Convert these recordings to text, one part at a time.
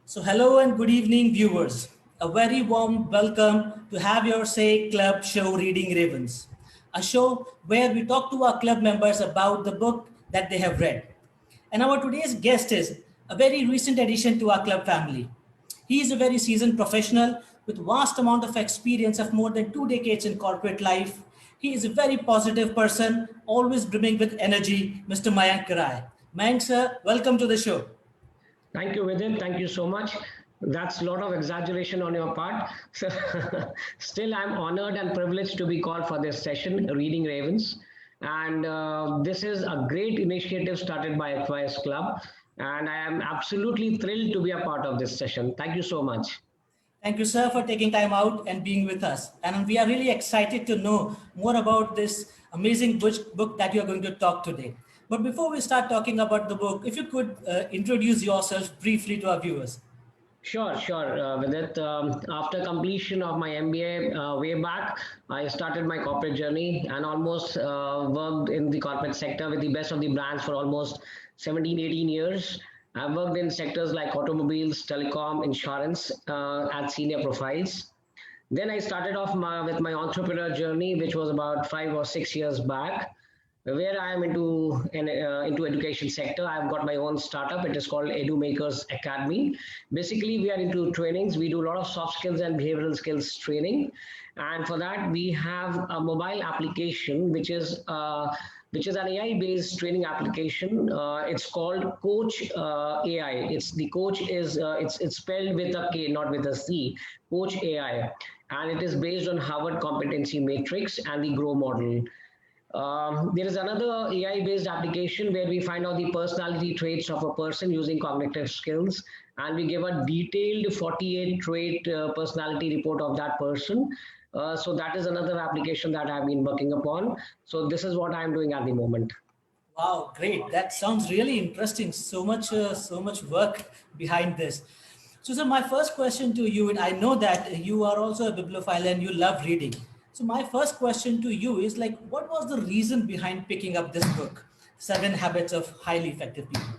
So, hello and good evening, viewers. A very warm welcome to Have Your Say Club show Reading Ravens, a show where we talk to our club members about the book that they have read. And our today's guest is a very recent addition to our club family. He is a very seasoned professional with vast amount of experience of more than 2 decades in corporate life. He is a very positive person, always brimming with energy, Mr. Mayank Rai. Mayank sir, welcome to the show. Thank you, Vidit. Thank you so much. That's a lot of exaggeration on your part. So, still, I'm honored and privileged to be called for this session, Reading Ravens. And this is a great initiative started by HYS Club. And I am absolutely thrilled to be a part of this session. Thank you so much. Thank you, sir, for taking time out and being with us. And we are really excited to know more about this amazing book that you are going to talk today. But before we start talking about the book, if you could introduce yourself briefly to our viewers. Sure, Vidit. After completion of my MBA way back, I started my corporate journey and almost worked in the corporate sector with the best of the brands for almost 17, 18 years. I've worked in sectors like automobiles, telecom, insurance at senior profiles. Then I started off with my entrepreneur journey, which was about 5 or 6 years back, where I am into education sector. I've got my own startup. It is called EduMakers Academy. Basically, we are into trainings. We do a lot of soft skills and behavioral skills training, and for that we have a mobile application which is an AI-based training application. It's called Coach AI. It's the coach is it's spelled with a K, not with a C. Coach AI, and it is based on Harvard Competency Matrix and the Grow model. There is another AI-based application where we find out the personality traits of a person using cognitive skills, and we give a detailed 48 trait personality report of that person. So that is another application that I've been working upon. So this is what I'm doing at the moment. Wow, great! That sounds really interesting. So much work behind this. So, sir, my first question to you, and I know that you are also a bibliophile and you love reading. So, my first question to you is like, what was the reason behind picking up this book, Seven Habits of Highly Effective People?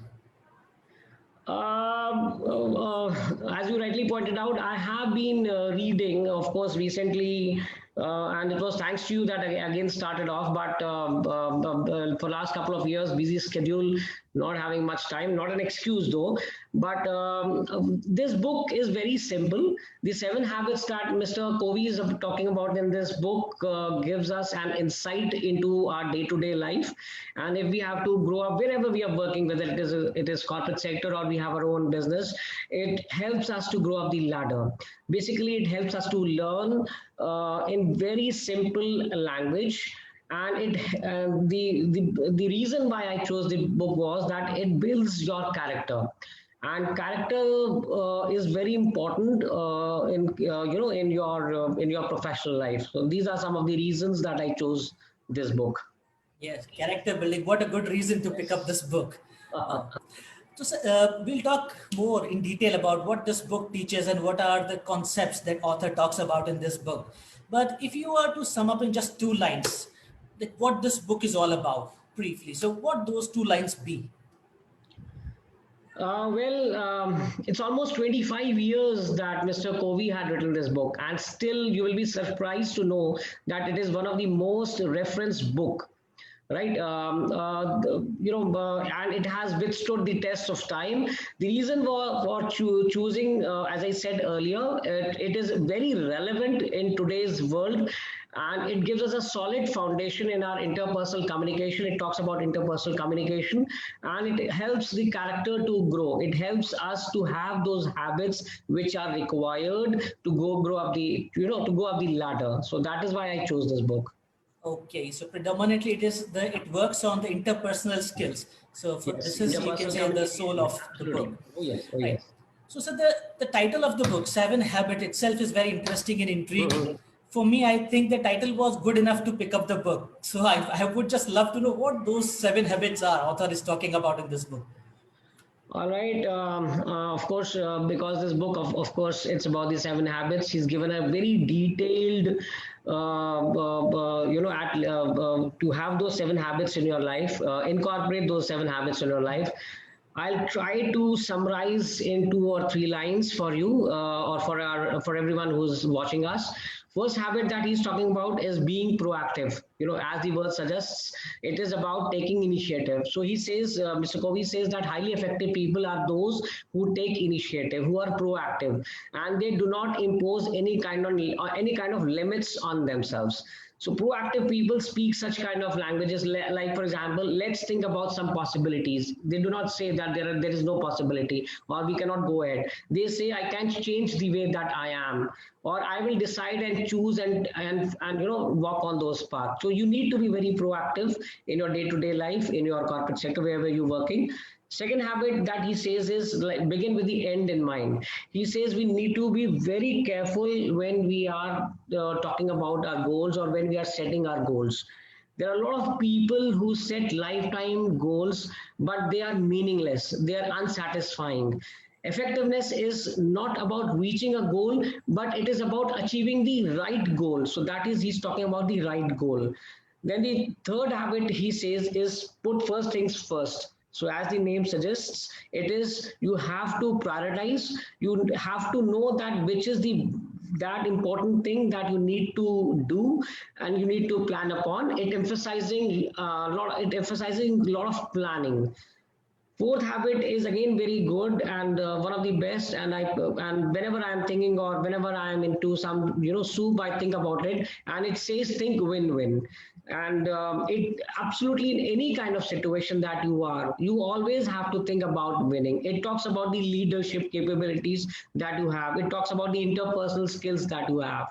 As you rightly pointed out, I have been reading, of course, recently, and it was thanks to you that I again started off. But for last couple of years, busy schedule, not having much time, not an excuse though. But this book is very simple. The 7 habits that Mr. Covey is talking about in this book gives us an insight into our day-to-day life. And if we have to grow up wherever we are working, whether it is corporate sector or we have our own business, it helps us to grow up the ladder. Basically, it helps us to learn in very simple language. And the reason why I chose the book was that it builds your character, and character is very important in your professional life. So these are some of the reasons that I chose this book. Yes, character building. What a good reason to pick up this book. Wow. So, sir, we'll talk more in detail about what this book teaches and what are the concepts that author talks about in this book. But if you were to sum up in just 2 lines, like what this book is all about, briefly. So, what those 2 lines be? It's almost 25 years that Mr. Covey had written this book, and still you will be surprised to know that it is one of the most referenced book, right? And it has withstood the test of time. The reason for choosing, as I said earlier, it is very relevant in today's world, and it gives us a solid foundation in our interpersonal communication. It talks about interpersonal communication, and it helps the character to grow. It helps us to have those habits which are required to grow up to go up the ladder. So that is why I chose this book. Okay, so predominantly it works on the interpersonal skills. So for Yes, this is, you can interpersonal say, the communication. soul of the Absolutely. book. Oh yes, oh Right. yes. So, the title of the book, Seven Habit, itself is very interesting and intriguing. Mhm. For me, I think the title was good enough to pick up the book. So I would just love to know what those 7 habits are author is talking about in this book. All right. Of course, because this book, of course, it's about the 7 habits. He's given a very detailed, to have those 7 habits in your life, incorporate those 7 habits in your life. I'll try to summarize in 2 or 3 lines for you, or for everyone who's watching us. First habit that he's talking about is being proactive. As the word suggests, it is about taking initiative. So he says, Mr. Covey says that highly effective people are those who take initiative, who are proactive, and they do not impose any kind of limits on themselves. So proactive people speak such kind of languages, like for example, let's think about some possibilities. They do not say that there is no possibility or we cannot go ahead. They say I can change the way that I am, or I will decide and choose and walk on those paths. So you need to be very proactive in your day-to-day life, in your corporate sector, wherever you're working. Second habit that he says is like begin with the end in mind. He says we need to be very careful when we are talking about our goals or when we are setting our goals. There are a lot of people who set lifetime goals, but they are meaningless, they are unsatisfying. Effectiveness is not about reaching a goal, but it is about achieving the right goal. So that is, he's talking about the right goal. Then the third habit he says is put first things first. So as the name suggests, it is you have to prioritize. You have to know that which is the that important thing that you need to do and you need to plan upon. It emphasizing a lot of planning. Fourth habit is again very good and one of the best. And whenever I am thinking or whenever I am into some soup, I think about it, and it says think win-win. And it absolutely in any kind of situation that you are, you always have to think about winning. It talks about the leadership capabilities that you have. It talks about the interpersonal skills that you have.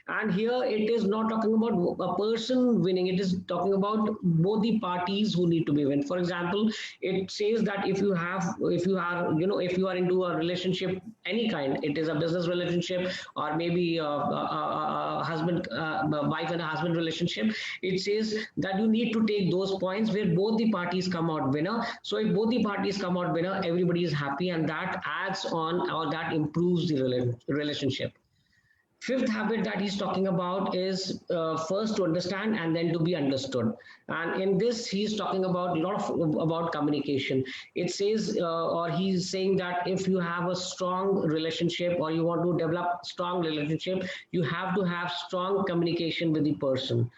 And here it is not talking about a person winning. It is talking about both the parties who need to be win. For example, it says that if you are into a relationship, any kind, it is a business relationship or maybe a husband, wife and a husband relationship. It says that you need to take those points where both the parties come out winner. So if both the parties come out winner, everybody is happy, and that adds on or that improves the relationship. Fifth habit that he's talking about is first to understand and then to be understood. And in this, he's talking about a lot of about communication. It says, or he's saying that if you have a strong relationship or you want to develop strong relationship, you have to have strong communication with the person.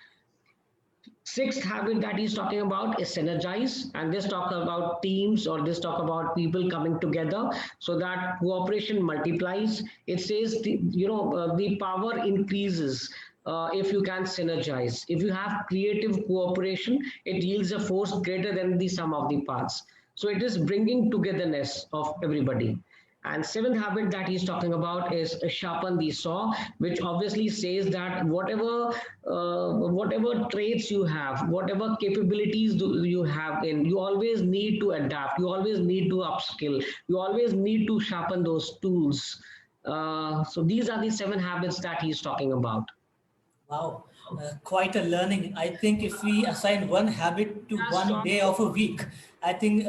Sixth habit that he's talking about is synergize, and this talk about teams or this talk about people coming together so that cooperation multiplies. It says the power increases if you can synergize. If you have creative cooperation, it yields a force greater than the sum of the parts. So it is bringing togetherness of everybody. And seventh habit that he's talking about is sharpen the saw, which obviously says that whatever traits you have, whatever capabilities you have you always need to adapt. You always need to upskill. You always need to sharpen those tools. So these are the 7 habits that he's talking about. Wow, quite a learning. I think if we assign one habit to one day of a week, I think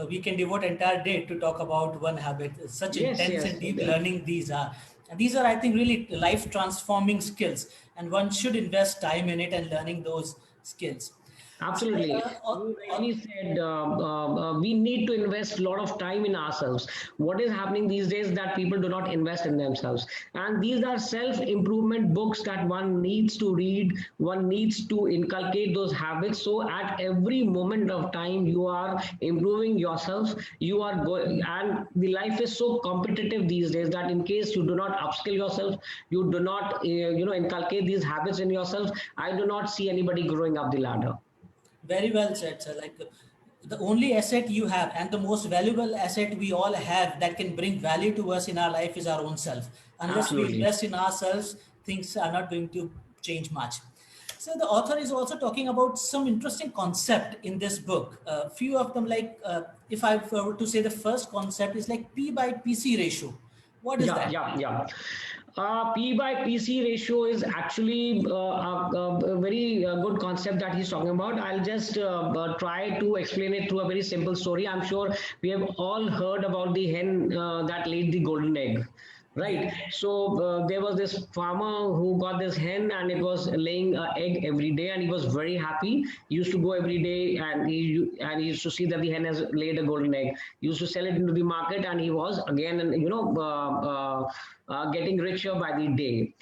we can devote entire day to talk about one habit. Such Yes, intense yes. and deep learning these are. And these are, I think, really life transforming skills, and one should invest time in it and learning those skills. So, Absolutely. You rightly said we need to invest a lot of time in ourselves. What is happening these days that people do not invest in themselves. And these are self-improvement books that one needs to read. One needs to inculcate those habits. So at every moment of time, you are improving yourself. You are going, and the life is so competitive these days that in case you do not upskill yourself, you do not, inculcate these habits in yourself, I do not see anybody growing up the ladder. very well said, sir. Like the only asset you have and the most valuable asset we all have that can bring value to us in our life is our own self. Unless we Absolutely. invest in ourselves, things are not going to change much. So the author is also talking about some interesting concept in this book. A few of them, like if I were to say the first concept is like P by PC ratio. What is Yeah, that? yeah, yeah. P by PC ratio is actually a very good concept that he's talking about. I'll just try to explain it through a very simple story. I'm sure we have all heard about the hen that laid the golden egg. right? So there was this farmer who got this hen, and it was laying an egg every day, and he was very happy. He used to go every day, and he used to see that the hen has laid a golden egg. He used to sell it into the market, and he was again, getting richer by the day.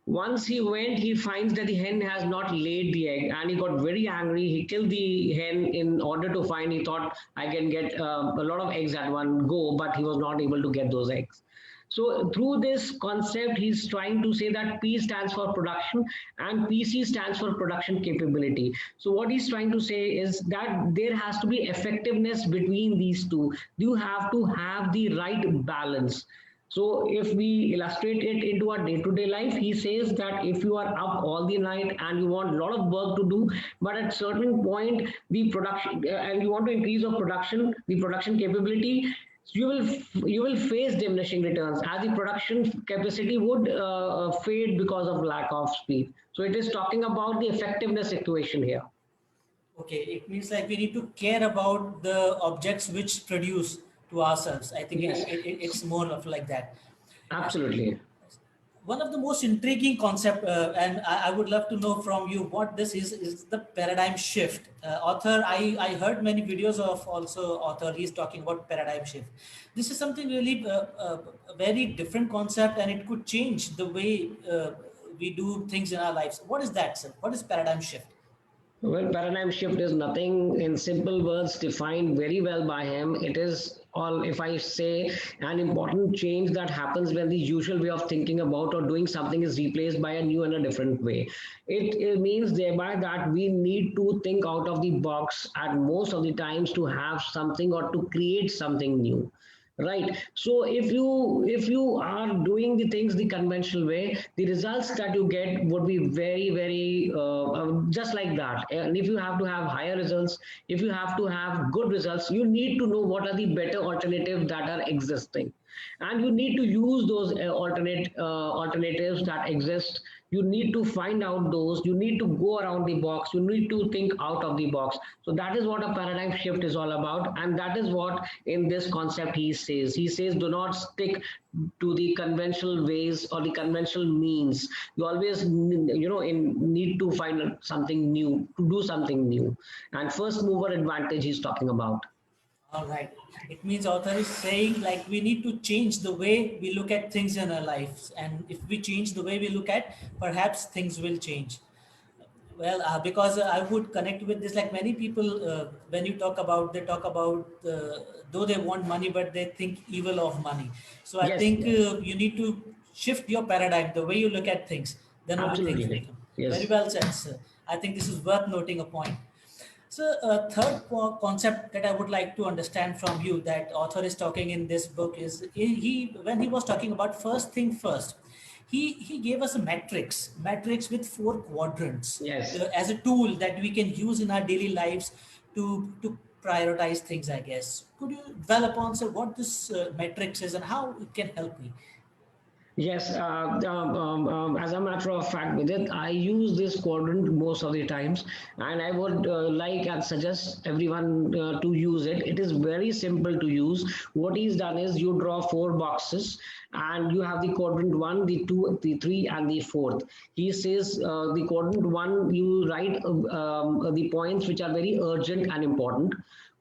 Once he went, he finds that the hen has not laid the egg, and he got very angry. He killed the hen in order to find. He thought I can get a lot of eggs at one go, but he was not able to get those eggs. So through this concept, he's trying to say that P stands for production and PC stands for production capability. So what he's trying to say is that there has to be effectiveness between these two. You have to have the right balance. So if we illustrate it into our day-to-day life, he says that if you are up all the night and you want a lot of work to do, but at certain point the production and you want to increase your production, the production capability, you will face diminishing returns as the production capacity would fade because of lack of speed. So it is talking about the effectiveness equation here. Okay, it means like we need to care about the objects which produce to ourselves. I think Yes, it's more of like that. Yes. absolutely. One of the most intriguing concept, and I would love to know from you what this is the paradigm shift. Author, I heard many videos of also author. He's talking about paradigm shift. This is something really a very different concept, and it could change the way we do things in our lives. What is that, sir? What is paradigm shift? Well, paradigm shift is nothing in simple words defined very well by him. It is all, if I say, an important change that happens when the usual way of thinking about or doing something is replaced by a new and a different way. It means thereby that we need to think out of the box at most of the times to have something or to create something new, right? So if you are doing the things the conventional way, the results that you get would be very just like that. And if you have to have higher results, if you have to have good results, you need to know what are the better alternatives that are existing, and you need to use those alternatives that exist. You need to find out those, you need to go around the box, you need to think out of the box. So that is what a paradigm shift is all about, and that is what in this concept he says do not stick to the conventional ways or the conventional means. You always need to find something new, to do something new, and first mover advantage he's talking about. All right. It means author is saying like we need to change the way we look at things in our lives, and if we change the way we look at, perhaps things will change. Well, because I would connect with this. Like many people, when you talk about, they talk about though they want money, but they think evil of money. So I Yes, think you need to shift your paradigm, the way you look at things. Then only things will absolutely. come. Very Yes. well said, sir. I think this is worth noting a point. So, a third concept that I would like to understand from you that author is talking in this book is he when he was talking about first thing first, he gave us a matrix with four quadrants Yes. as a tool that we can use in our daily lives to prioritize things. I guess could you dwell upon sir what this matrix is and how it can help me? Yes, as a matter of fact, with it, I use this quadrant most of the times, and I would like and suggest everyone to use it. It is very simple to use. What he's done is you draw four boxes, and you have the quadrant one, the two, the three, and the fourth. He says the quadrant one, you write the points which are very urgent and important.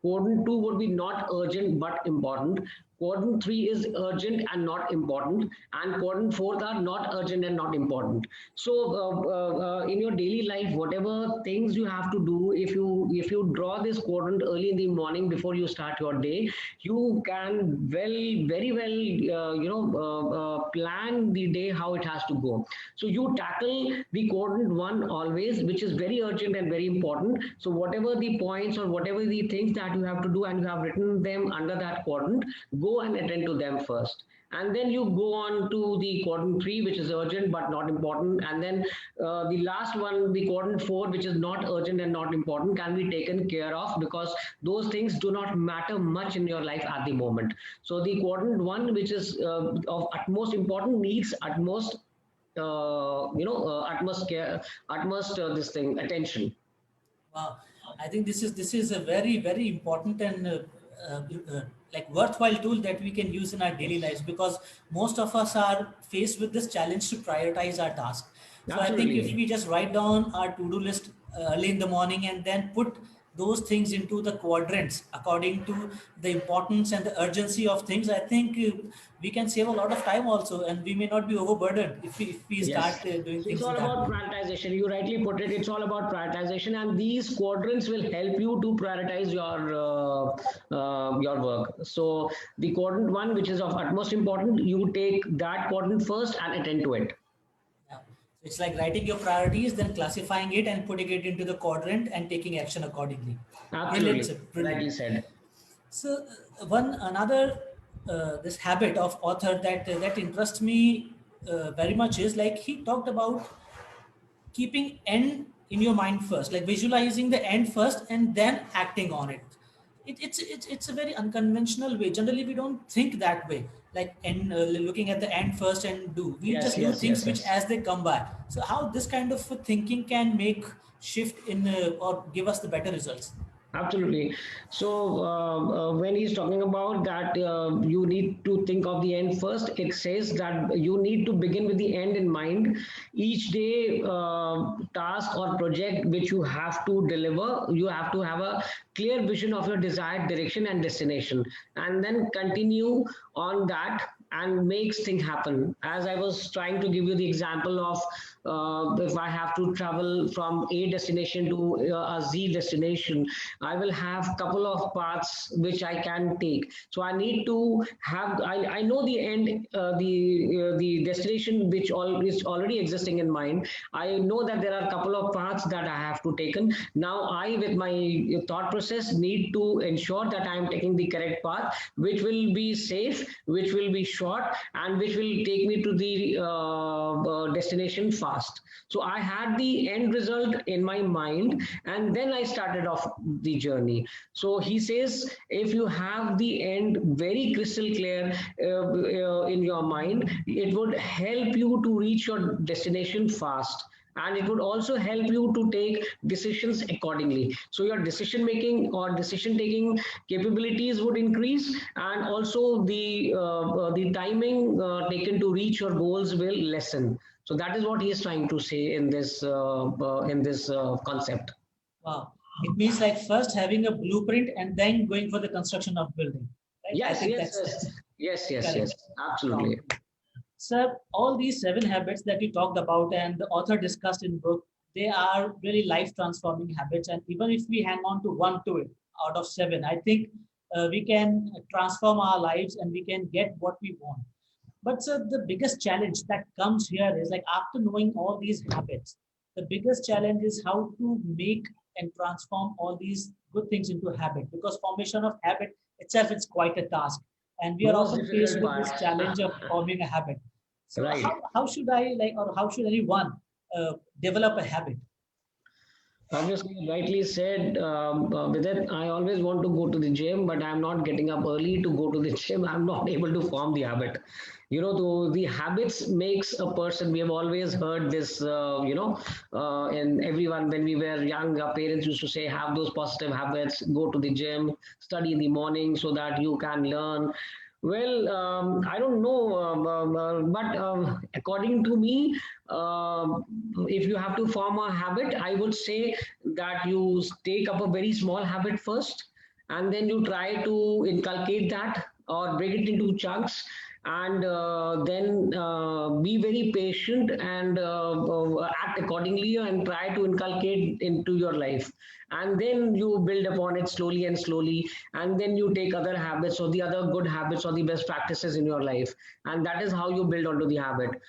Quadrant 2 would be not urgent but important. Quadrant 3 is urgent and not important. And quadrant 4 are not urgent and not important. So in your daily life, whatever things you have to do, if you draw this quadrant early in the morning before you start your day, you can very well plan the day how it has to go. So you tackle the quadrant 1 always, which is very urgent and very important. So whatever the points or whatever the things that you have to do and you have written them under that quadrant, go and attend to them first. And then you go on to the quadrant 3, which is urgent but not important. And then the last one, the quadrant 4, which is not urgent and not important, can be taken care of because those things do not matter much in your life at the moment. So the quadrant 1, which is of utmost important, needs utmost utmost care, utmost this thing attention. Wow, I think this is a very important and like worthwhile tool that we can use in our daily lives, because most of us are faced with this challenge to prioritize our task. So I think if Absolutely. we just write down our to-do list early in the morning and then put those things into the quadrants according to the importance and the urgency of things, I think we can save a lot of time also, and we may not be overburdened if we start Yes. doing So it's things in all that about way. prioritization. You rightly put it. It's all about prioritization, and these quadrants will help you to prioritize your work. So the quadrant one, which is of utmost importance, you take that quadrant first and attend to it. Yeah. So it's like writing your priorities, then classifying it and putting it into the quadrant and taking action accordingly. Brilliant, Absolutely, sir. Brilliant. rightly said. So one another this habit of author that interests me very much is like he talked about keeping end in your mind first, like visualizing the end first and then acting on it. It's a very unconventional way. Generally, we don't think that way. Like and looking at the end first and do. We Yes, just do yes, things yes, which yes. as they come by. So how this kind of thinking can make shift in or give us the better results? Absolutely. So when he's talking about that, you need to think of the end first. It says that you need to begin with the end in mind. Each day, task or project which you have to deliver, you have to have a clear vision of your desired direction and destination, and then continue on that and makes things happen. As I was trying to give you the example of if I have to travel from A destination to a Z destination, I will have couple of paths which I can take. So I need to have. I know the end, the destination which all is already existing in mind. I know that there are a couple of paths that I have to taken. Now I, with my thought process, need to ensure that I am taking the correct path, which will be safe, which will be short, and which will take me to the destination fast. So I had the end result in my mind, and then I started off the journey. So he says, if you have the end very crystal clear in your mind, it would help you to reach your destination fast, and it would also help you to take decisions accordingly. So your decision making or decision taking capabilities would increase, and also the timing taken to reach your goals will lessen. So that is what he is trying to say in this concept. Wow. It means like first having a blueprint and then going for the construction of building. Right? I Yes, think yes, that's yes, yes, yes, correct. yes, absolutely. Wow. Sir, all these 7 habits that you talked about and the author discussed in book, they are really life transforming habits. And even if we hang on to one to it out of 7, I think we can transform our lives and we can get what we want. But sir, the biggest challenge that comes here is like after knowing all these habits, the biggest challenge is how to make and transform all these good things into a habit, because formation of habit itself is quite a task. And we are Most often faced difficult with this part. challenge of forming a habit. So Right. how should I like, or how should anyone develop a habit? Obviously, rightly said, with it, I always want to go to the gym, but I'm not getting up early to go to the gym. I'm not able to form the habit. You know, the habits makes a person. We have always heard this, and everyone when we were young, our parents used to say, have those positive habits, go to the gym, study in the morning so that you can learn. Well, I don't know, but according to me, if you have to form a habit, I would say that you take up a very small habit first, and then you try to inculcate that or break it into chunks, and then be very patient and act accordingly and try to inculcate into your life, and then you build upon it slowly and slowly, and then you take other habits or the other good habits or the best practices in your life, and that is how you build onto the habit.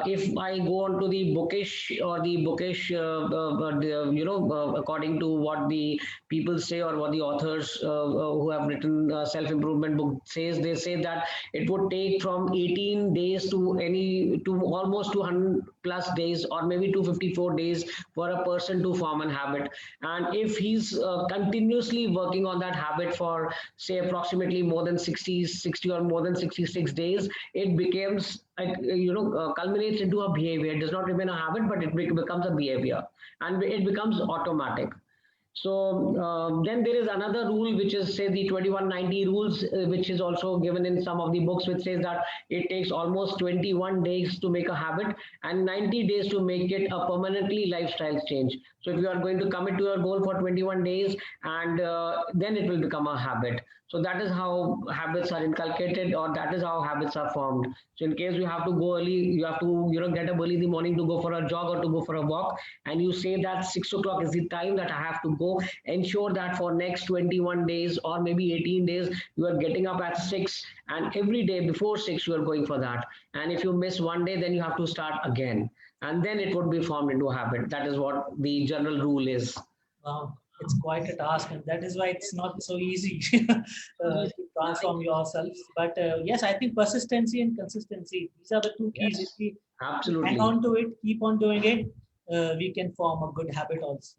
If I go on to the bookish or the bookish, according to what the people say or what the authors who have written self-improvement book says, they say that it would take from 18 days to almost 200 plus days or maybe 254 days for a person to form an habit. And if he's continuously working on that habit for say approximately more than 60 or more than 66 days, it becomes culminates into a behavior. It does not remain a habit, but it becomes a behavior, and it becomes automatic. So then there is another rule, which is say the 2190 rules, which is also given in some of the books, which says that it takes almost 21 days to make a habit and 90 days to make it a permanently lifestyle change. So if you are going to commit to your goal for 21 days, and then it will become a habit. So that is how habits are inculcated, or that is how habits are formed. So in case you have to go early, you have to get up early in the morning to go for a jog or to go for a walk, and you say that 6 o'clock is the time that I have to go. Ensure that for next 21 days or maybe 18 days, you are getting up at 6, and every day before 6 you are going for that. And if you miss one day, then you have to start again, and then it would be formed into a habit. That is what the general rule is. Wow, it's quite a task, and that is why it's not so easy to transform yourselves. But yes, I think persistency and consistency, these are the two keys. If Yes, we hang absolutely. on to it, keep on doing it, we can form a good habit also.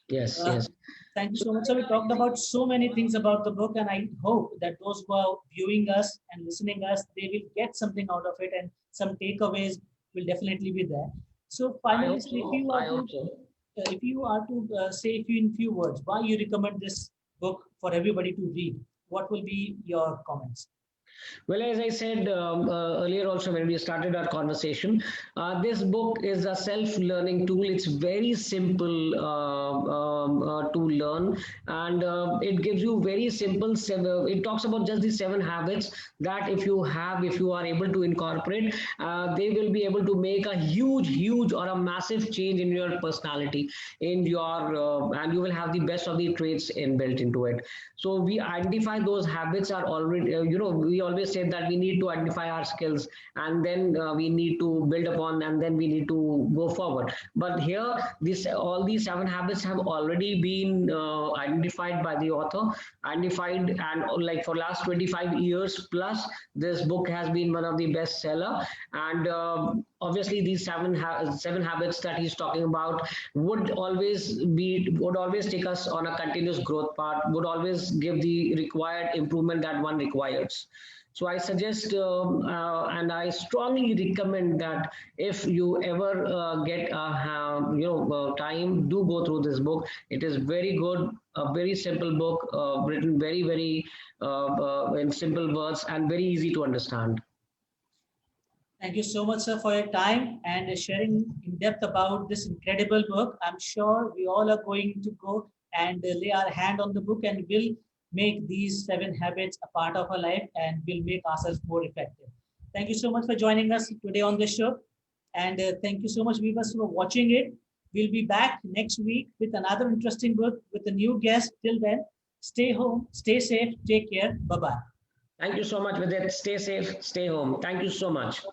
Yes, Uh, yes. Thank you So so much. So we talked about so many things about the book, and I hope that those who are viewing us and listening us, they will get something out of it, and some takeaways will definitely be there. So I finally, hope sir, so. I hope so. if you are to say if you in few words why you recommend this book for everybody to read, what will be your comments? Well, as I said earlier, also when we started our conversation, this book is a self-learning tool. It's very simple to learn, and it gives you very simple. It talks about just the 7 habits that if you are able to incorporate, they will be able to make a huge or a massive change in your personality, in your and you will have the best of the traits inbuilt into it. So we identify those habits are already, we always say that we need to identify our skills, and then we need to build upon, and then we need to go forward. But here, this all these 7 habits have already been identified by the author, identified, and like for last 25 years plus, this book has been one of the bestseller. And obviously, these 7 habits that he's talking about would always take us on a continuous growth path, would always give the required improvement that one requires. So I suggest and I strongly recommend that if you ever get time, do go through this book. It is very good, a very simple book, written very in simple words and very easy to understand. Thank you so much, sir, for your time and sharing in depth about this incredible book. I'm sure we all are going to go and lay our hand on the book, and will make these 7 habits a part of our life, and will make ourselves more effective. Thank you so much for joining us today on the show. And thank you so much, viewers, for watching it. We'll be back next week with another interesting book with a new guest. Till then, stay home, stay safe, take care. Bye bye. Thank you so much, Vidit. Stay safe, stay home. Thank you so much.